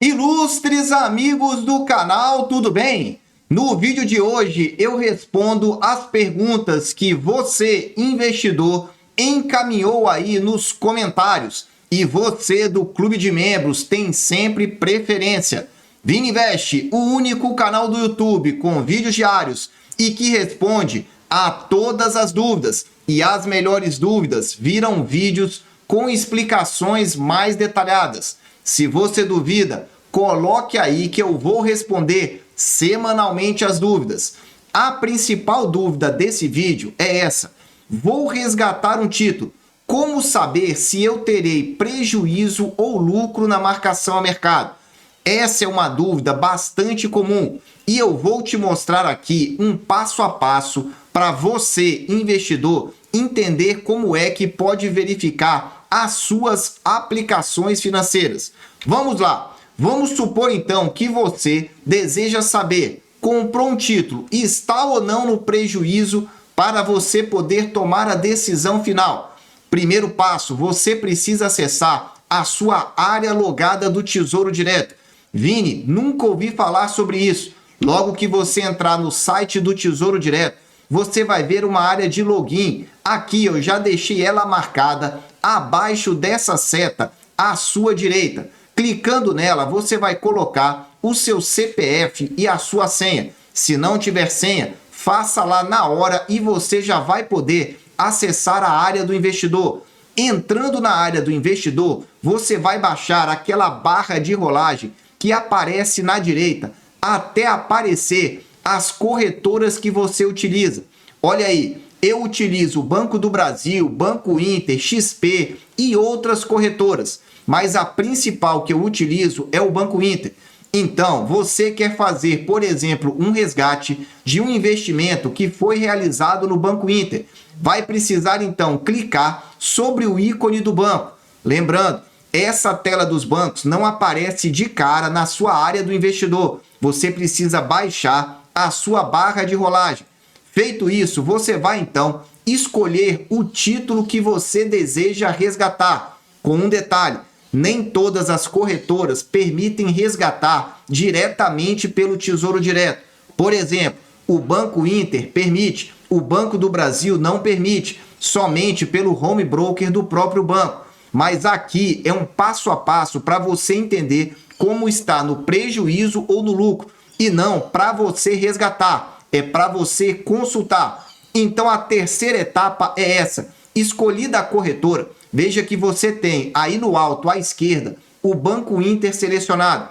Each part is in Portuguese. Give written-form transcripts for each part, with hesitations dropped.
Ilustres amigos do canal, tudo bem? No vídeo de hoje eu respondo as perguntas que você, investidor, encaminhou aí nos comentários. E você do Clube de Membros tem sempre preferência. Vini Invest, o único canal do YouTube com vídeos diários e que responde a todas as dúvidas. E as melhores dúvidas viram vídeos com explicações mais detalhadas. Se você duvida, coloque aí que eu vou responder semanalmente as dúvidas. A principal dúvida desse vídeo é essa: vou resgatar um título. Como saber se eu terei prejuízo ou lucro na marcação a mercado? Essa é uma dúvida bastante comum e eu vou te mostrar aqui um passo a passo para você, investidor, entender como é que pode verificar as suas aplicações financeiras. Vamos lá. Vamos supor então que você deseja saber, comprou um título e está ou não no prejuízo para você poder tomar a decisão final. Primeiro passo, você precisa acessar a sua área logada do Tesouro Direto. Vini, nunca ouvi falar sobre isso. Logo que você entrar no site do Tesouro Direto, você vai ver uma área de login. Aqui eu já deixei ela marcada abaixo dessa seta à sua direita. Clicando nela, você vai colocar o seu CPF e a sua senha. Se não tiver senha, faça lá na hora e você já vai poder acessar a área do investidor. Entrando na área do investidor, você vai baixar aquela barra de rolagem que aparece na direita até aparecer as corretoras que você utiliza. Olha aí, eu utilizo o Banco do Brasil, Banco Inter, XP e outras corretoras, mas a principal que eu utilizo é o Banco Inter. Então, você quer fazer, por exemplo, um resgate de um investimento que foi realizado no Banco Inter, vai precisar então clicar sobre o ícone do banco. Lembrando, essa tela dos bancos não aparece de cara na sua área do investidor. Você precisa baixar a sua barra de rolagem. Feito isso, você vai então escolher o título que você deseja resgatar. Com um detalhe: nem todas as corretoras permitem resgatar diretamente pelo Tesouro Direto. Por exemplo, o Banco Inter permite, o Banco do Brasil não permite, somente pelo home broker do próprio banco. Mas aqui é um passo a passo para você entender como está no prejuízo ou no lucro, e não para você resgatar, é para você consultar. Então a terceira etapa é essa: escolhida a corretora, veja que você tem aí no alto à esquerda o Banco Inter selecionado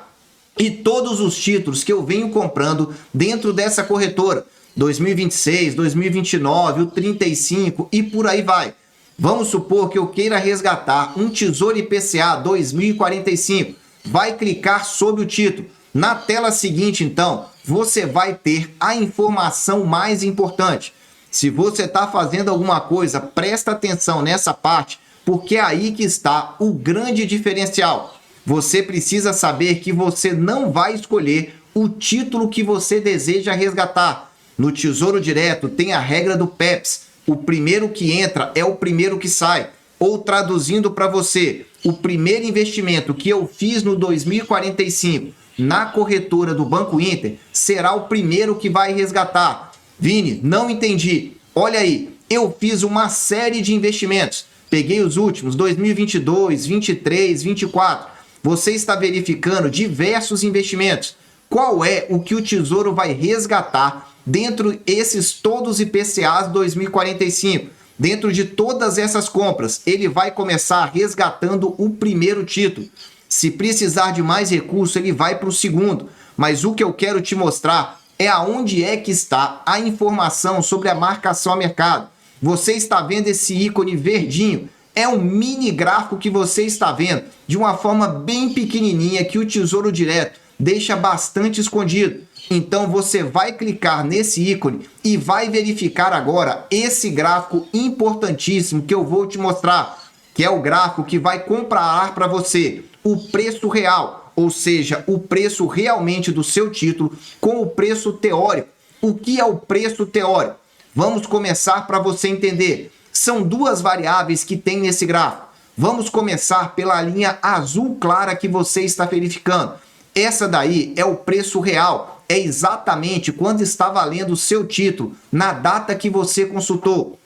e todos os títulos que eu venho comprando dentro dessa corretora, 2026, 2029, o 35 e por aí vai. Vamos supor que eu queira resgatar um Tesouro IPCA 2045. Vai clicar sobre o título. Na tela seguinte, então, você vai ter a informação mais importante. Se você está fazendo alguma coisa, presta atenção nessa parte, porque é aí que está o grande diferencial. Você precisa saber que você não vai escolher o título que você deseja resgatar. No Tesouro Direto tem a regra do PEPS. O primeiro que entra é o primeiro que sai. Ou traduzindo para você, o primeiro investimento que eu fiz no 2045 na corretora do Banco Inter será o primeiro que vai resgatar. Vini, não entendi. Olha aí, eu fiz uma série de investimentos. Peguei os últimos, 2022, 23, 24. Você está verificando diversos investimentos. Qual é o que o Tesouro vai resgatar dentro desses todos IPCAs 2045? Dentro de todas essas compras, ele vai começar resgatando o primeiro título. Se precisar de mais recurso, ele vai para o segundo. Mas o que eu quero te mostrar é aonde é que está a informação sobre a marcação a mercado. Você está vendo esse ícone verdinho? É um mini gráfico que você está vendo, de uma forma bem pequenininha, que o Tesouro Direto deixa bastante escondido. Então você vai clicar nesse ícone e vai verificar agora esse gráfico importantíssimo que eu vou te mostrar, que é o gráfico que vai comparar para você o preço real, ou seja, o preço realmente do seu título com o preço teórico. O que é o preço teórico? Vamos começar para você entender. São duas variáveis que tem nesse gráfico. Vamos começar pela linha azul clara que você está verificando. Essa daí é o preço real, é exatamente quando está valendo o seu título, na data que você consultou.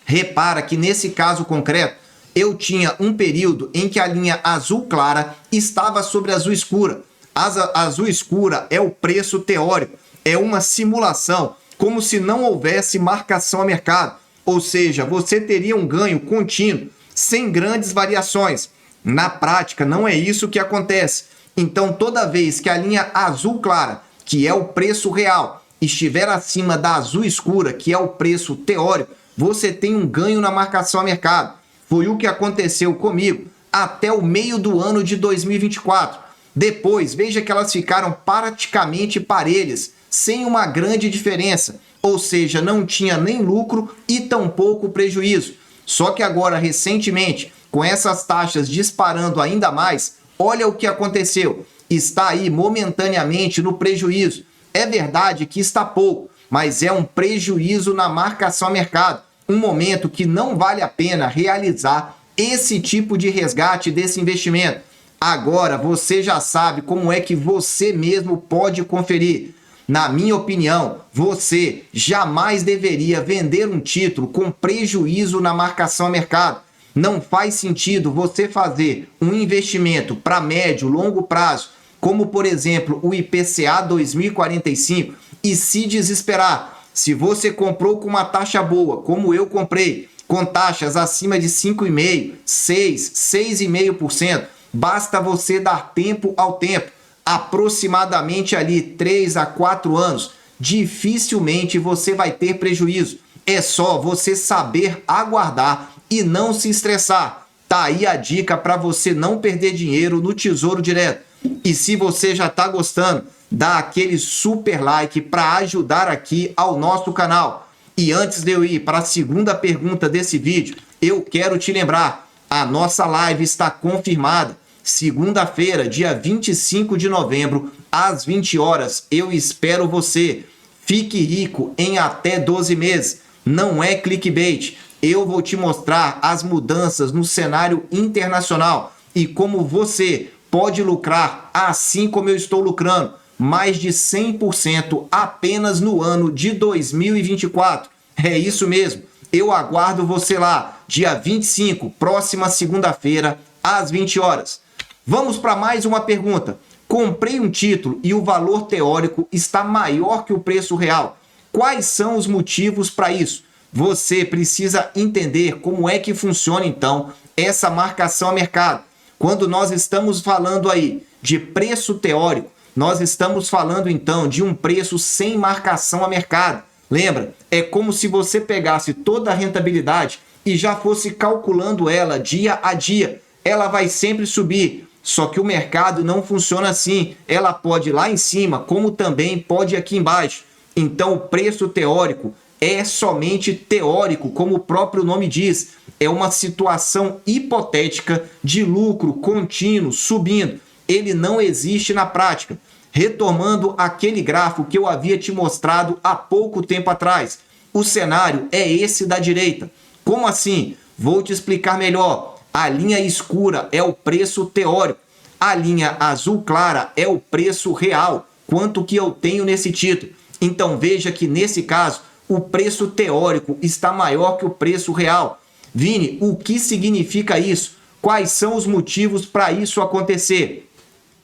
Repara que nesse caso concreto, eu tinha um período em que a linha azul clara estava sobre azul escura. A azul escura é o preço teórico, é uma simulação, como se não houvesse marcação a mercado. Ou seja, você teria um ganho contínuo, sem grandes variações. Na prática, não é isso que acontece. Então, toda vez que a linha azul clara, que é o preço real, estiver acima da azul escura, que é o preço teórico, você tem um ganho na marcação a mercado. Foi o que aconteceu comigo até o meio do ano de 2024. Depois, veja que elas ficaram praticamente parelhas, sem uma grande diferença. Ou seja, não tinha nem lucro e tampouco prejuízo. Só que agora, recentemente, com essas taxas disparando ainda mais, olha o que aconteceu. Está aí momentaneamente no prejuízo. É verdade que está pouco, mas é um prejuízo na marcação a mercado. Um momento que não vale a pena realizar esse tipo de resgate desse investimento. Agora você já sabe como é que você mesmo pode conferir. Na minha opinião, você jamais deveria vender um título com prejuízo na marcação a mercado. Não faz sentido você fazer um investimento para médio e longo prazo, como por exemplo o IPCA 2045, e se desesperar. Se você comprou com uma taxa boa, como eu comprei, com taxas acima de 5,5%, 6%, 6,5%, basta você dar tempo ao tempo, aproximadamente ali 3 a 4 anos, dificilmente você vai ter prejuízo. É só você saber aguardar e não se estressar. Tá aí a dica para você não perder dinheiro no Tesouro Direto. E se você já está gostando, dá aquele super like para ajudar aqui ao nosso canal. E antes de eu ir para a segunda pergunta desse vídeo, eu quero te lembrar, a nossa live está confirmada. Segunda-feira, dia 25 de novembro, às 20 horas, eu espero você. Fique rico em até 12 meses. Não é clickbait. Eu vou te mostrar as mudanças no cenário internacional e como você pode lucrar assim como eu estou lucrando, mais de 100% apenas no ano de 2024. É isso mesmo. Eu aguardo você lá, dia 25, próxima segunda-feira, às 20 horas. Vamos para mais uma pergunta. Comprei um título e o valor teórico está maior que o preço real. Quais são os motivos para isso? Você precisa entender como é que funciona, então, essa marcação a mercado. Quando nós estamos falando aí de preço teórico, nós estamos falando, então, de um preço sem marcação a mercado. Lembra? É como se você pegasse toda a rentabilidade e já fosse calculando ela dia a dia. Ela vai sempre subir. Só que o mercado não funciona assim. Ela pode ir lá em cima, como também pode ir aqui embaixo. Então, o preço teórico é somente teórico, como o próprio nome diz. É uma situação hipotética de lucro contínuo subindo. Ele não existe na prática. Retomando aquele gráfico que eu havia te mostrado há pouco tempo atrás. O cenário é esse da direita. Como assim? Vou te explicar melhor. A linha escura é o preço teórico. A linha azul clara é o preço real. Quanto que eu tenho nesse título. Então veja que nesse caso, o preço teórico está maior que o preço real. Vini, o que significa isso? Quais são os motivos para isso acontecer?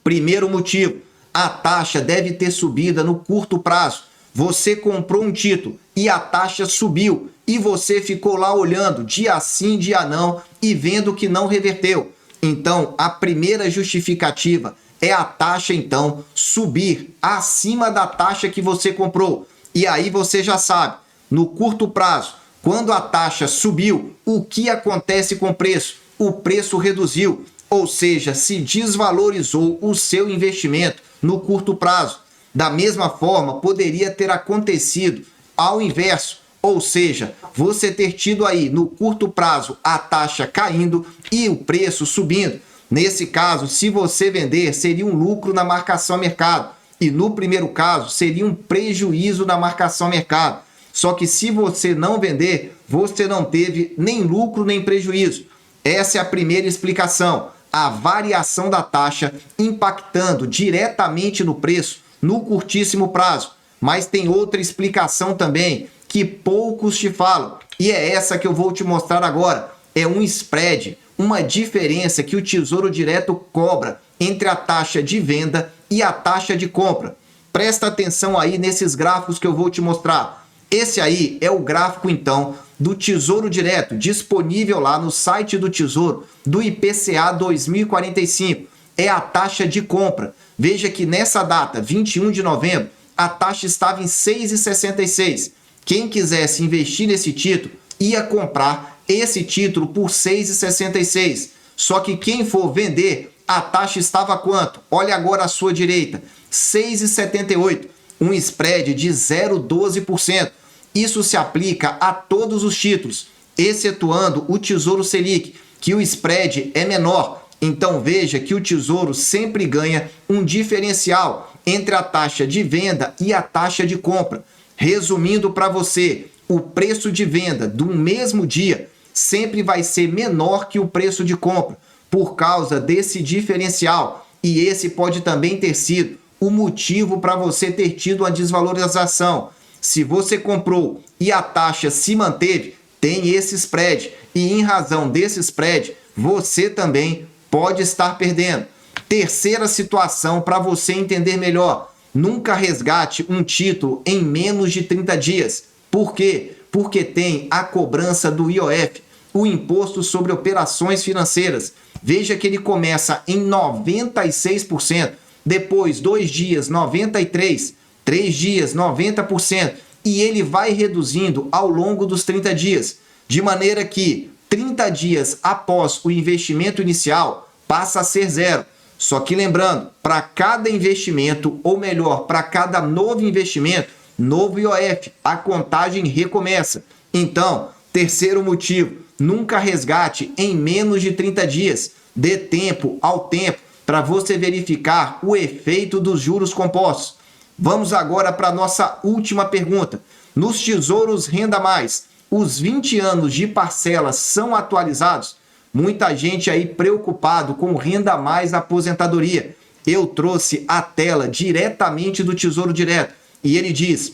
Primeiro motivo, a taxa deve ter subida no curto prazo. Você comprou um título e a taxa subiu e você ficou lá olhando dia sim, dia não e vendo que não reverteu. Então, a primeira justificativa é a taxa, então, subir acima da taxa que você comprou. E aí você já sabe, no curto prazo, quando a taxa subiu, o que acontece com o preço? O preço reduziu, ou seja, se desvalorizou o seu investimento no curto prazo. Da mesma forma, poderia ter acontecido ao inverso, ou seja, você ter tido aí no curto prazo a taxa caindo e o preço subindo. Nesse caso, se você vender, seria um lucro na marcação a mercado. E no primeiro caso, seria um prejuízo na marcação a mercado. Só que se você não vender, você não teve nem lucro nem prejuízo. Essa é a primeira explicação. a variação da taxa impactando diretamente no preço no curtíssimo prazo. Mas tem outra explicação também que poucos te falam, e é essa que eu vou te mostrar agora. É um spread, uma diferença que o Tesouro Direto cobra entre a taxa de venda e a taxa de compra. Presta atenção aí nesses gráficos que eu vou te mostrar. Esse aí é o gráfico, então, do Tesouro Direto, disponível lá no site do Tesouro, do IPCA 2045. É a taxa de compra. Veja que nessa data, 21 de novembro, a taxa estava em 6,66. Quem quisesse investir nesse título ia comprar esse título por 6,66. Só que quem for vender, a taxa estava quanto? Olha agora à sua direita, 6,78. Um spread de 0,12%. Isso se aplica a todos os títulos, excetuando o Tesouro Selic, que o spread é menor. Então veja que o Tesouro sempre ganha um diferencial entre a taxa de venda e a taxa de compra. Resumindo para você, o preço de venda do mesmo dia sempre vai ser menor que o preço de compra, por causa desse diferencial. E esse pode também ter sido o motivo para você ter tido uma desvalorização. Se você comprou e a taxa se manteve, tem esse spread. E em razão desse spread, você também pode estar perdendo. Terceira situação para você entender melhor. Nunca resgate um título em menos de 30 dias. Por quê? Porque tem a cobrança do IOF, o Imposto sobre Operações Financeiras. Veja que ele começa em 96%, depois 2 dias 93%, 3 dias 90%, e ele vai reduzindo ao longo dos 30 dias, de maneira que 30 dias após o investimento inicial passa a ser zero. Só que lembrando, para cada investimento, ou melhor, para cada novo investimento, novo IOF, a contagem recomeça. Então, terceiro motivo, nunca resgate em menos de 30 dias. Dê tempo ao tempo para você verificar o efeito dos juros compostos. Vamos agora para a nossa última pergunta. Nos Tesouros Renda Mais, os 20 anos de parcelas são atualizados? Muita gente aí preocupado com o Renda Mais aposentadoria. Eu trouxe a tela diretamente do Tesouro Direto e ele diz: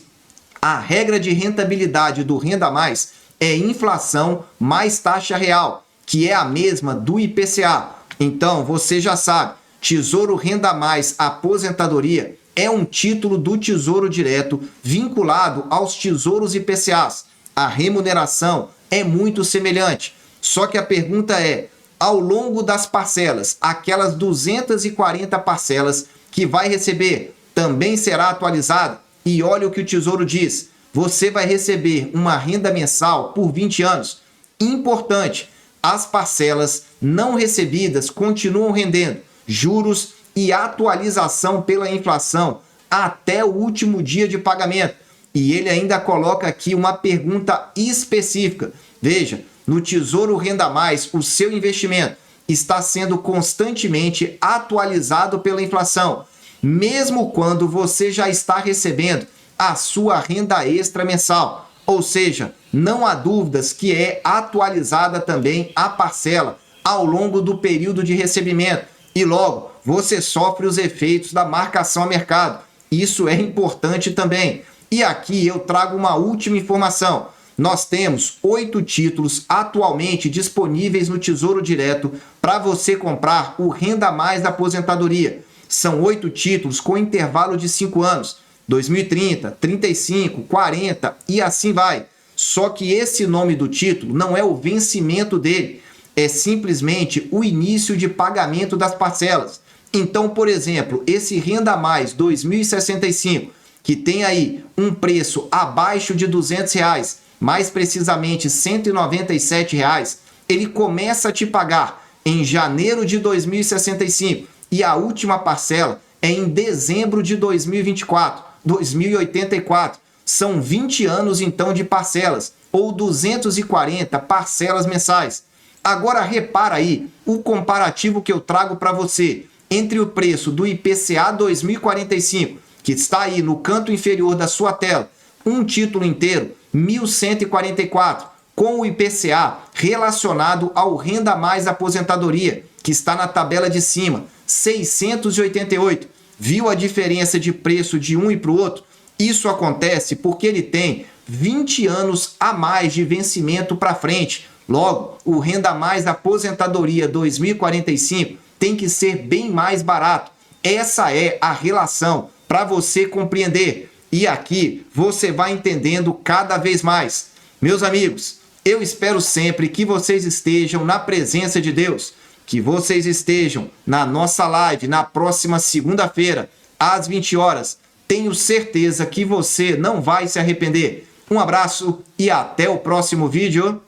a regra de rentabilidade do Renda Mais é inflação mais taxa real, que é a mesma do IPCA. Então, você já sabe, Tesouro Renda Mais Aposentadoria é um título do Tesouro Direto vinculado aos tesouros IPCAs. A remuneração é muito semelhante. Só que a pergunta é, ao longo das parcelas, aquelas 240 parcelas que vai receber, também será atualizada? E olha o que o Tesouro diz, você vai receber uma renda mensal por 20 anos. Importante, as parcelas não recebidas continuam rendendo juros e atualização pela inflação até o último dia de pagamento. E ele ainda coloca aqui uma pergunta específica. Veja, no Tesouro Renda Mais, o seu investimento está sendo constantemente atualizado pela inflação, mesmo quando você já está recebendo a sua renda extra mensal. Ou seja, não há dúvidas que é atualizada também a parcela ao longo do período de recebimento. E logo, você sofre os efeitos da marcação a mercado. Isso é importante também. E aqui eu trago uma última informação. Nós temos 8 títulos atualmente disponíveis no Tesouro Direto para você comprar o Renda Mais da Aposentadoria. São 8 títulos com intervalo de 5 anos, 2030, 35, 40 e assim vai. Só que esse nome do título não é o vencimento dele, é simplesmente o início de pagamento das parcelas. Então, por exemplo, esse Renda Mais 2065, que tem aí um preço abaixo de R$200, mais precisamente R$197, ele começa a te pagar em janeiro de 2065 e a última parcela é em dezembro de 2024, 2084. São 20 anos então de parcelas, ou 240 parcelas mensais. Agora repara aí o comparativo que eu trago para você entre o preço do IPCA 2045, que está aí no canto inferior da sua tela, um título inteiro, 1.144, com o IPCA relacionado ao Renda Mais Aposentadoria, que está na tabela de cima, 688. Viu a diferença de preço de um e para o outro? Isso acontece porque ele tem 20 anos a mais de vencimento para frente. Logo, o Renda Mais Aposentadoria 2045 tem que ser bem mais barato. Essa é a relação para você compreender. E aqui você vai entendendo cada vez mais. Meus amigos, eu espero sempre que vocês estejam na presença de Deus, que vocês estejam na nossa live na próxima segunda-feira, às 20 horas. Tenho certeza que você não vai se arrepender. Um abraço e até o próximo vídeo.